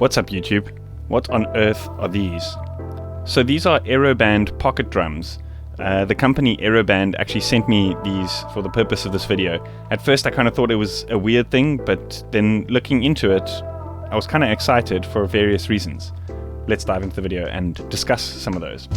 What's up YouTube? What on earth are these? So these are Aeroband Pocketdrums. The company Aeroband actually sent me these for the purpose of this video. At first I kind of thought it was a weird thing, but then looking into it, I was kind of excited for various reasons. Let's dive into the video and discuss some of those.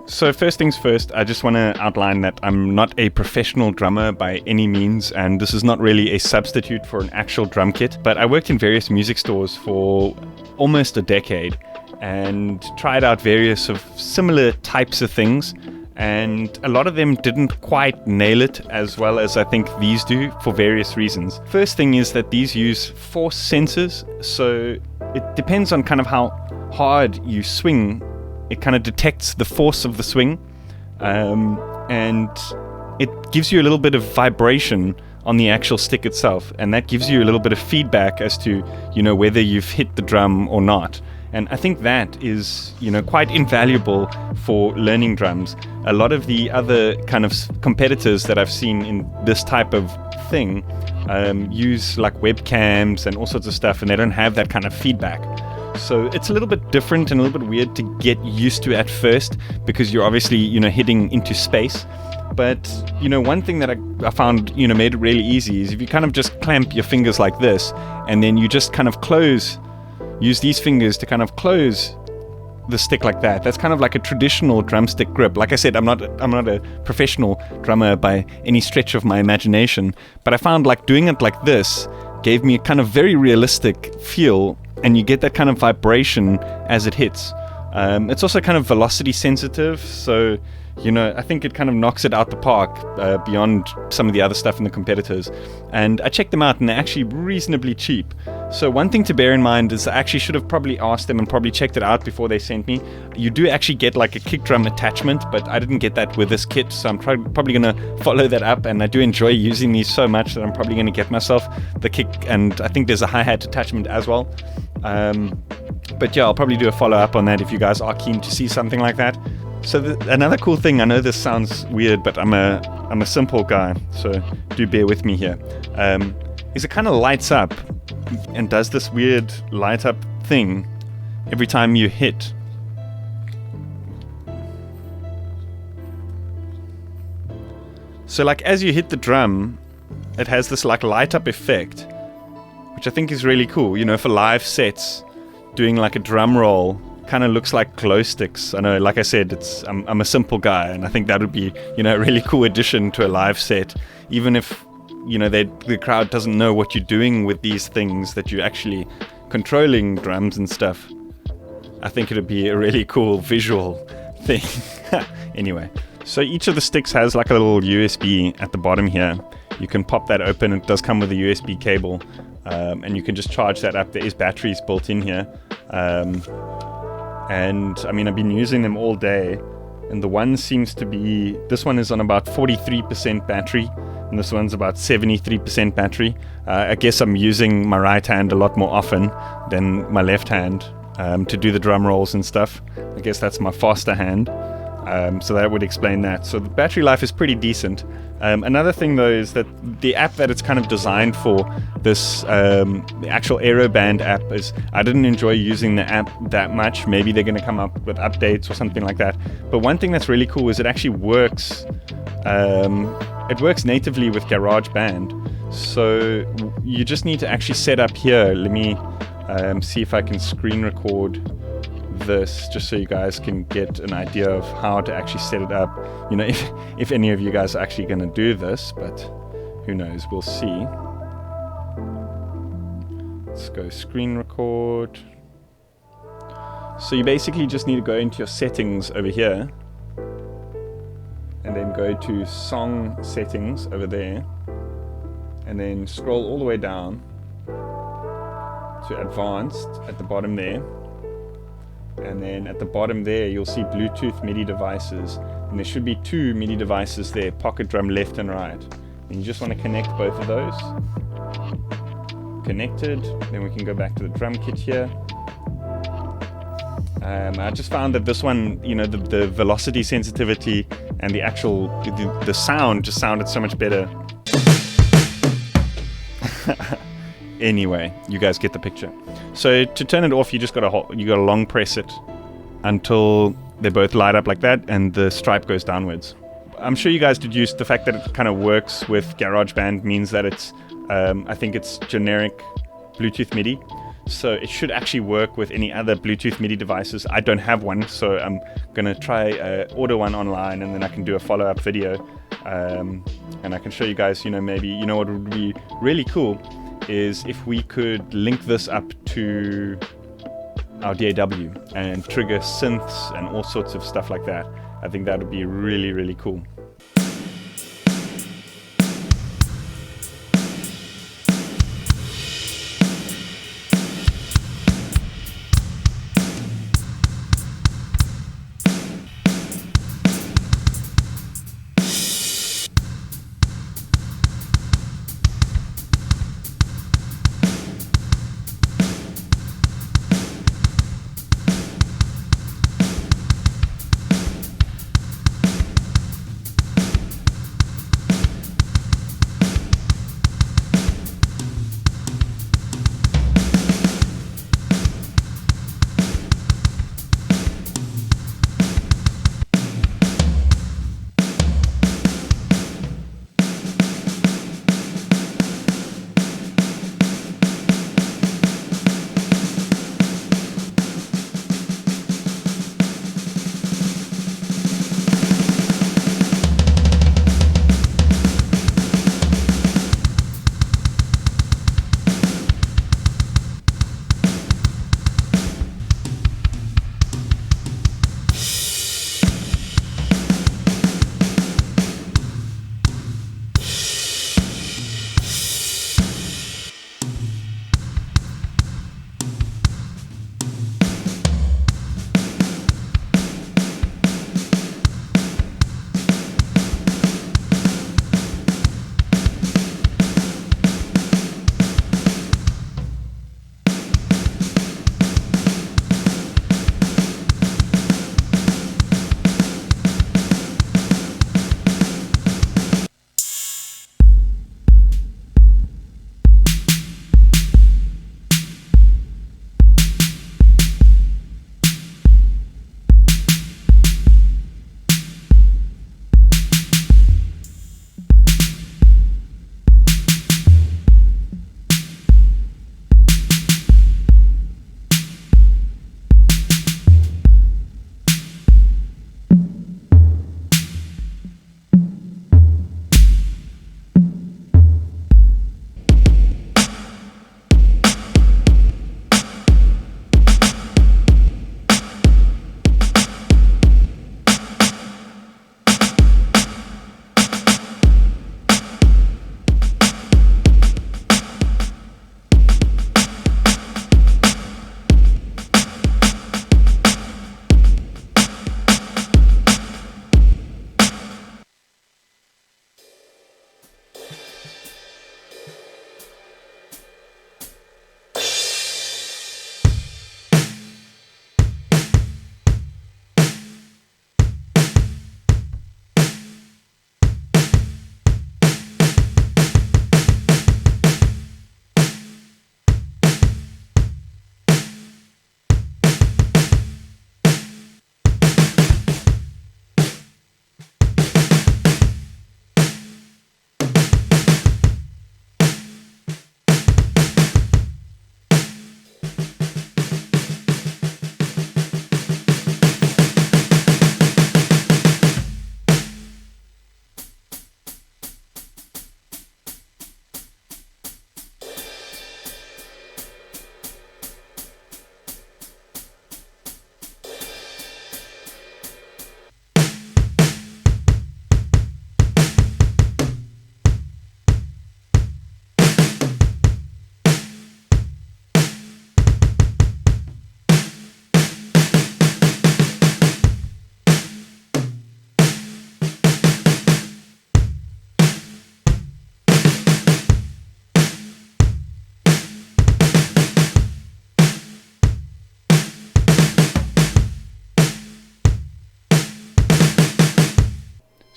So first things first, I just want to outline that I'm not a professional drummer by any means, and this is not really a substitute for an actual drum kit, but I worked in various music stores for almost a decade and tried out various of similar types of things, and a lot of them didn't quite nail it as well as I think these do for various reasons. First thing is that these use force sensors, so it depends on kind of how hard you swing. It kind of detects the force of the swing, and it gives you a little bit of vibration on the actual stick itself, and that gives you a little bit of feedback as to, you know, whether you've hit the drum or not. And I think that is, you know, quite invaluable for learning drums. A lot of the other kind of competitors that I've seen in this type of thing use like webcams and all sorts of stuff, and they don't have that kind of feedback. So it's a little bit different and a little bit weird to get used to at first, because you're obviously, you know, hitting into space. But, you know, one thing that I found, you know, made it really easy is if you kind of just clamp your fingers like this, and then you just kind of use these fingers to kind of close the stick like that. That's kind of like a traditional drumstick grip. Like I said, I'm not a professional drummer by any stretch of my imagination, but I found like doing it like this gave me a kind of very realistic feel, and you get that kind of vibration as it hits. It's also kind of velocity sensitive, so, you know, I think it kind of knocks it out the park beyond some of the other stuff in the competitors. And I checked them out, and they're actually reasonably cheap. So one thing to bear in mind is I actually should have probably asked them and probably checked it out before they sent me. You do actually get like a kick drum attachment, but I didn't get that with this kit, so I'm probably going to follow that up. And I do enjoy using these so much that I'm probably going to get myself the kick, and I think there's a hi-hat attachment as well. But yeah, I'll probably do a follow-up on that if you guys are keen to see something like that. So another cool thing, I know this sounds weird, but I'm a simple guy, so do bear with me here, is it kind of lights up and does this weird light up thing every time you hit. So like as you hit the drum, it has this like light up effect, which I think is really cool. You know, for live sets, doing like a drum roll kind of looks like glow sticks. I know, like I said, I'm a simple guy, and I think that would be, you know, a really cool addition to a live set, even if, you know, the crowd doesn't know what you're doing with these things, that you're actually controlling drums and stuff. I think it'd be a really cool visual thing. Anyway, so each of the sticks has like a little USB at the bottom here. You can pop that open. It does come with a USB cable, and you can just charge that up. There is batteries built in here. And I mean, I've been using them all day, and the one seems to be, this one is on about 43% battery, and this one's about 73% battery. I guess I'm using my right hand a lot more often than my left hand to do the drum rolls and stuff. I guess that's my faster hand. So that would explain that. So the battery life is pretty decent. Another thing though is that the app that it's kind of designed for, this the actual Aeroband app, is I didn't enjoy using the app that much. Maybe they're going to come up with updates or something like that. But one thing that's really cool is it actually works. It works natively with GarageBand. So you just need to actually set up here. Let me see if I can screen record this just so you guys can get an idea of how to actually set it up. You know, if any of you guys are actually going to do this, but who knows, we'll see. Let's go screen record. So you basically just need to go into your settings over here and then go to song settings over there and then scroll all the way down to advanced at the bottom there, and then at the bottom there you'll see Bluetooth MIDI devices, and there should be 2 MIDI devices there, Pocketdrum left and right, and you just want to connect both of those. Connected, then we can go back to the drum kit here. I just found that this one, you know, the velocity sensitivity and the actual the sound just sounded so much better. Anyway, you guys get the picture. So to turn it off, you just gotta long press it until they both light up like that, and the stripe goes downwards. I'm sure you guys deduced the fact that it kind of works with GarageBand means that it's, I think it's generic Bluetooth MIDI. So it should actually work with any other Bluetooth MIDI devices. I don't have one, so I'm gonna try order one online, and then I can do a follow-up video, and I can show you guys. You know, maybe you know what would be really cool is if we could link this up to our DAW and trigger synths and all sorts of stuff like that. I think that would be really, really cool.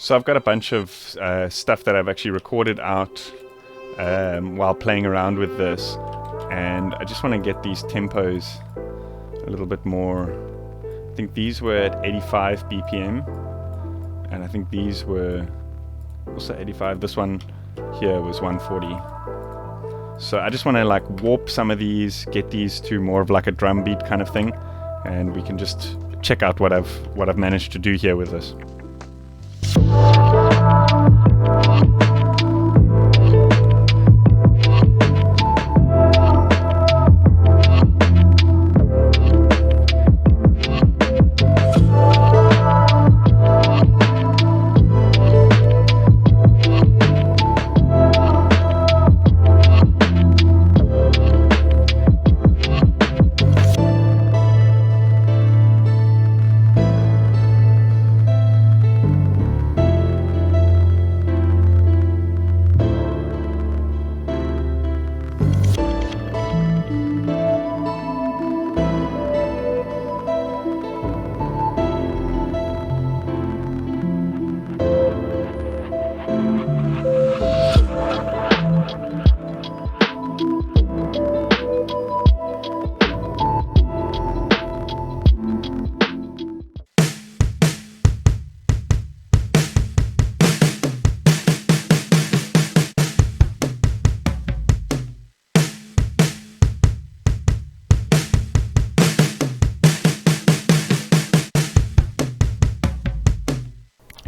So I've got a bunch of stuff that I've actually recorded out while playing around with this, and I just want to get these tempos a little bit more. I think these were at 85 BPM, and I think these were also 85. This one here was 140. So I just want to like warp some of these, get these to more of like a drum beat kind of thing, and we can just check out what I've managed to do here with this.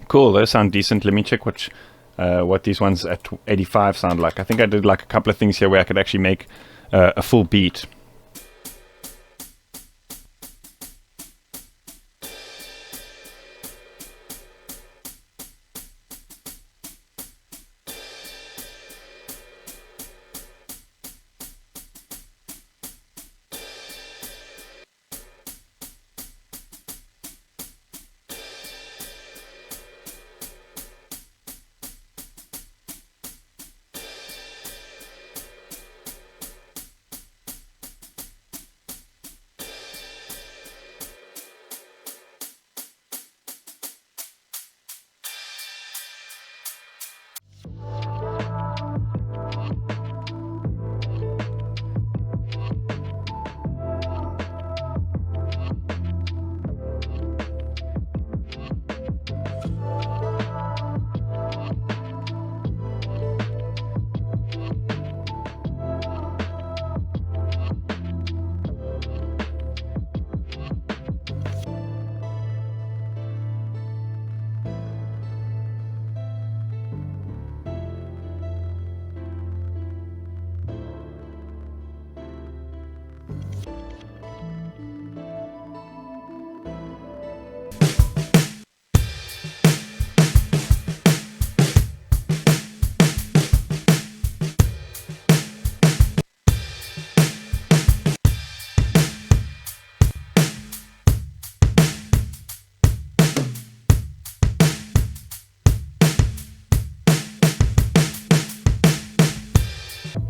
Cool, those sound decent. Let me check what these ones at 85 sound like. I think I did like a couple of things here where I could actually make a full beat.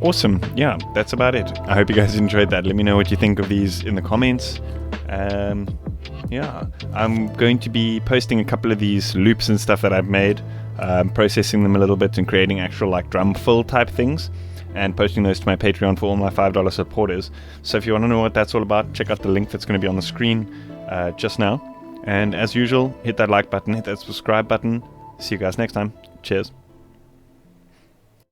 Awesome. Yeah, that's about it. I hope you guys enjoyed that. Let me know what you think of these in the comments. Yeah, I'm going to be posting a couple of these loops and stuff that I've made, processing them a little bit and creating actual like drum fill type things, and posting those to my Patreon for all my $5 supporters. So if you want to know what that's all about, check out the link that's going to be on the screen just now. And as usual, hit that like button, hit that subscribe button. See you guys next time. Cheers.